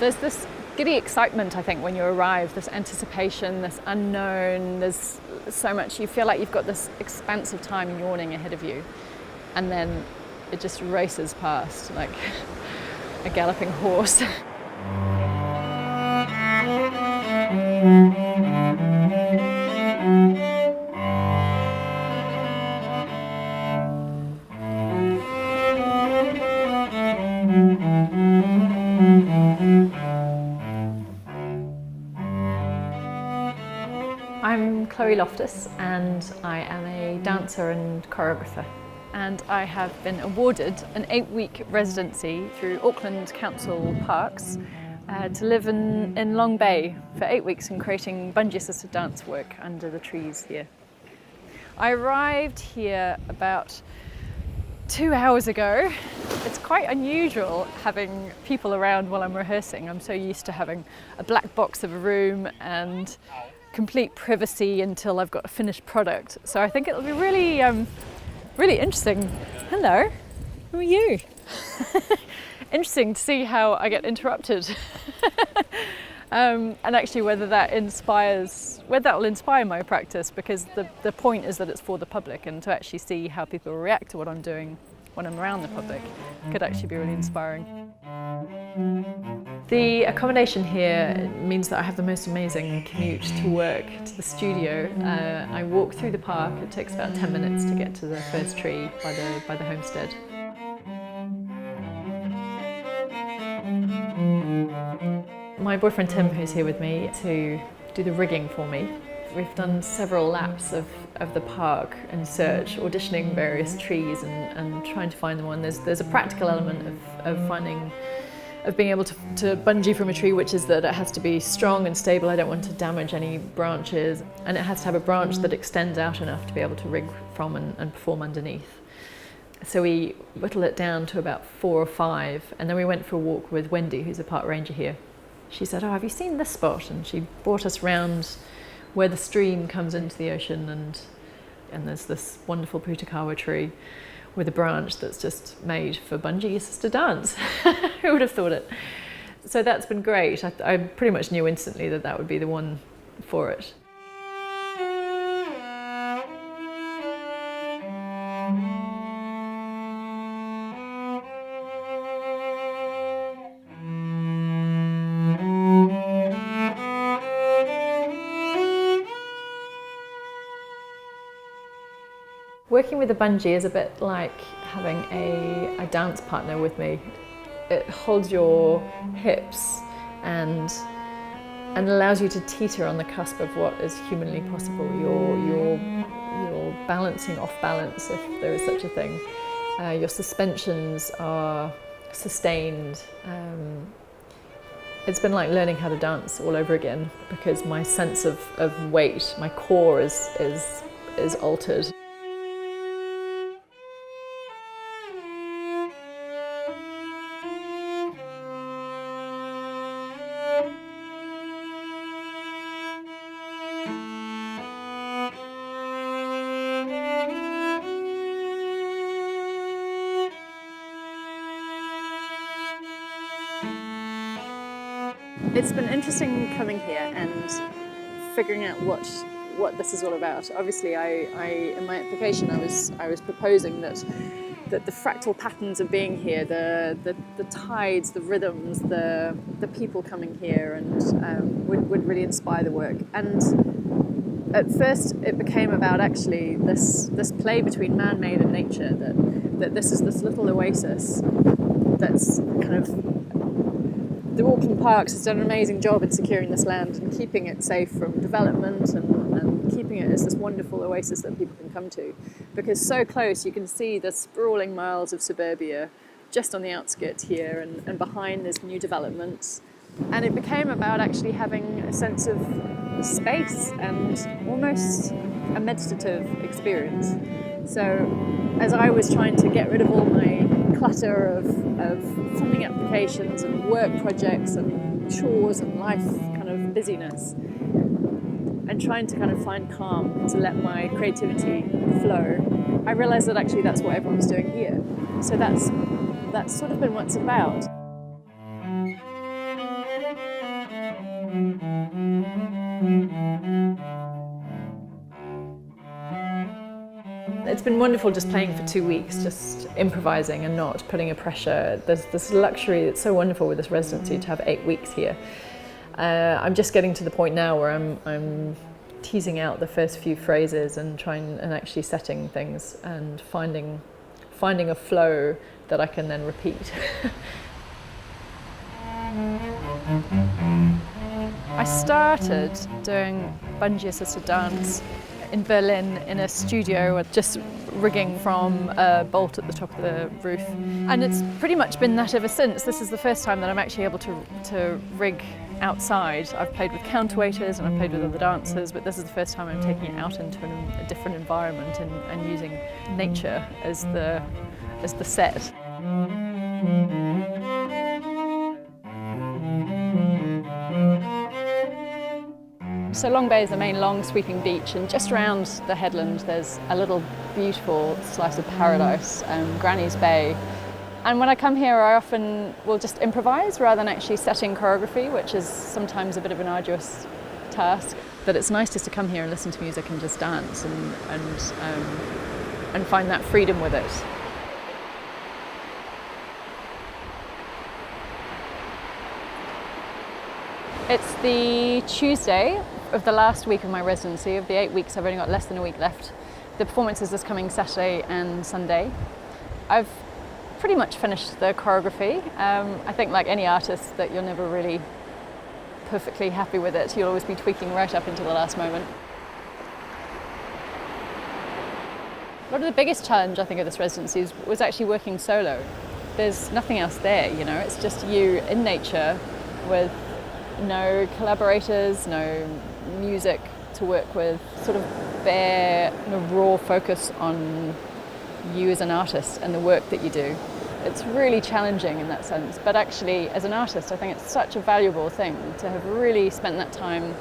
There's this giddy excitement, I think, when you arrive, this anticipation, this unknown, there's so much, you feel like you've got this expanse of time yawning ahead of you, and then it just races past like a galloping horse. I'm Loftus, and I am a dancer and choreographer. And I have been awarded an 8-week residency through Auckland Council Parks to live in Long Bay for 8 weeks and creating bungee-assisted dance work under the trees here. I arrived here about 2 hours ago. It's quite unusual having people around while I'm rehearsing. I'm so used to having a black box of a room and complete privacy until I've got a finished product. So I think it'll be really, really interesting. Hello, who are you? Interesting to see how I get interrupted. And actually whether that will inspire my practice, because the point is that it's for the public, and to actually see how people react to what I'm doing when I'm around the public could actually be really inspiring. The accommodation here means that I have the most amazing commute to work, to the studio. I walk through the park. It takes about 10 minutes to get to the first tree by the homestead. My boyfriend Tim, who's here with me to do the rigging for me. We've done several laps of the park in search, auditioning various trees and trying to find the one. There's a practical element of being able to bungee from a tree, which is that it has to be strong and stable. I don't want to damage any branches, and it has to have a branch that extends out enough to be able to rig from and perform underneath. So we whittled it down to about 4 or 5, and then we went for a walk with Wendy, who's a park ranger here. She said, "Oh, have you seen this spot?" And she brought us round where the stream comes into the ocean, and there's this wonderful putakawa tree with a branch that's just made for bungee-assisted dance. Who would have thought it? So that's been great. I pretty much knew instantly that that would be the one for it. Working with a bungee is a bit like having a dance partner with me. It holds your hips and allows you to teeter on the cusp of what is humanly possible. You're balancing off balance, if there is such a thing. Your suspensions are sustained. It's been like learning how to dance all over again, because my sense of weight, my core is altered. It's been interesting coming here and figuring out what this is all about. Obviously, in my application, I was proposing that the fractal patterns of being here, the tides, the rhythms, the people coming here, and would really inspire the work. And at first, it became about actually this play between man-made and nature. That this is this little oasis that's kind of. The Auckland Parks has done an amazing job in securing this land and keeping it safe from development and keeping it as this wonderful oasis that people can come to. Because so close you can see the sprawling miles of suburbia just on the outskirts here, and behind there's new developments. And it became about actually having a sense of space and almost a meditative experience. So as I was trying to get rid of all my clutter of funding applications and work projects and chores and life kind of busyness, and trying to kind of find calm and to let my creativity flow, I realised that actually that's what everyone's doing here. So that's sort of been what it's about. It's been wonderful just playing for 2 weeks, just improvising and not putting a pressure. There's this luxury that's so wonderful with this residency to have 8 weeks here. I'm just getting to the point now where I'm teasing out the first few phrases and trying and actually setting things and finding a flow that I can then repeat. I started doing bungee-assisted dance in Berlin in a studio with just rigging from a bolt at the top of the roof. And it's pretty much been that ever since. This is the first time that I'm actually able to rig outside. I've played with counterwaiters and I've played with other dancers, but this is the first time I'm taking it out into a different environment and using nature as the set. So Long Bay is the main long sweeping beach, and just around the headland there's a little beautiful slice of paradise, Granny's Bay. And when I come here I often will just improvise rather than actually setting choreography, which is sometimes a bit of an arduous task. But it's nice just to come here and listen to music and just dance and find that freedom with it. It's the Tuesday of the last week of my residency. Of the 8 weeks, I've only got less than a week left. The performance is this coming Saturday and Sunday. I've pretty much finished the choreography. I think like any artist that you're never really perfectly happy with it. You'll always be tweaking right up until the last moment. One of the biggest challenge I think of this residency was actually working solo. There's nothing else there, you know, it's just you in nature with no collaborators, no music to work with, sort of bare, raw focus on you as an artist and the work that you do. It's really challenging in that sense, but actually as an artist I think it's such a valuable thing to have really spent that time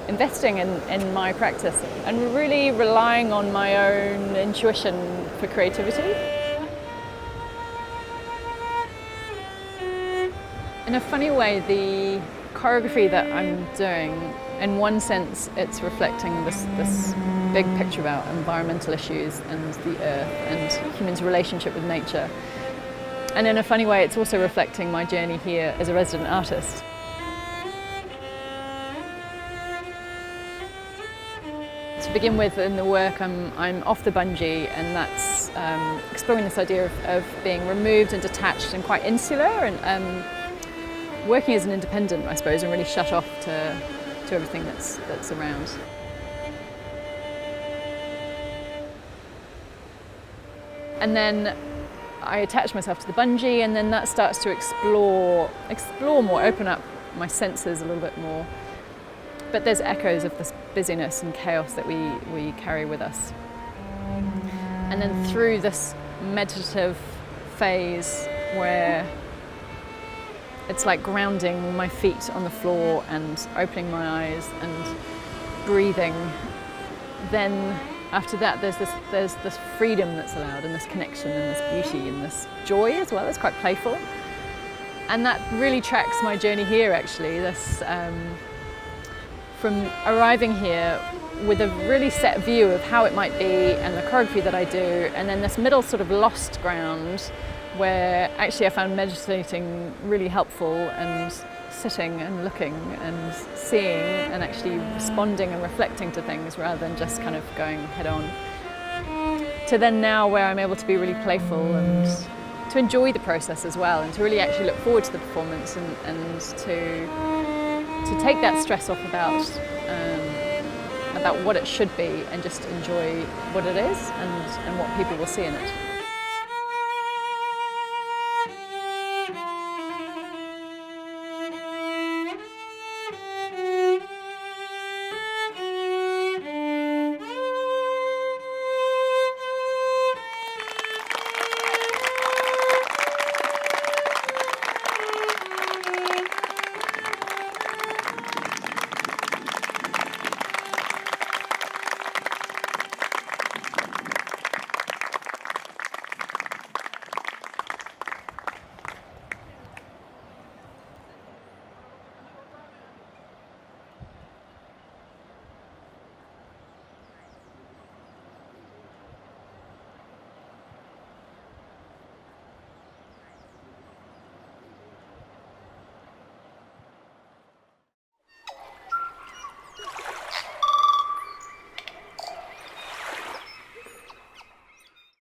investing in my practice and really relying on my own intuition for creativity. In a funny way, the choreography that I'm doing, in one sense it's reflecting this big picture about environmental issues and the earth and humans' relationship with nature. And in a funny way it's also reflecting my journey here as a resident artist. To begin with, in the work I'm off the bungee, and that's exploring this idea of being removed and detached and quite insular and working as an independent, I suppose, and really shut off to everything that's around. And then I attach myself to the bungee, and then that starts to explore more, open up my senses a little bit more. But there's echoes of this busyness and chaos that we carry with us. And then through this meditative phase where it's like grounding my feet on the floor and opening my eyes and breathing. Then after that there's this freedom that's allowed, and this connection and this beauty and this joy as well. It's quite playful. And that really tracks my journey here actually. This from arriving here with a really set view of how it might be and the choreography that I do, and then this middle sort of lost ground where actually I found meditating really helpful, and sitting and looking and seeing and actually responding and reflecting to things rather than just kind of going head on. To then now where I'm able to be really playful and to enjoy the process as well, and to really actually look forward to the performance and to take that stress off about what it should be and just enjoy what it is and what people will see in it.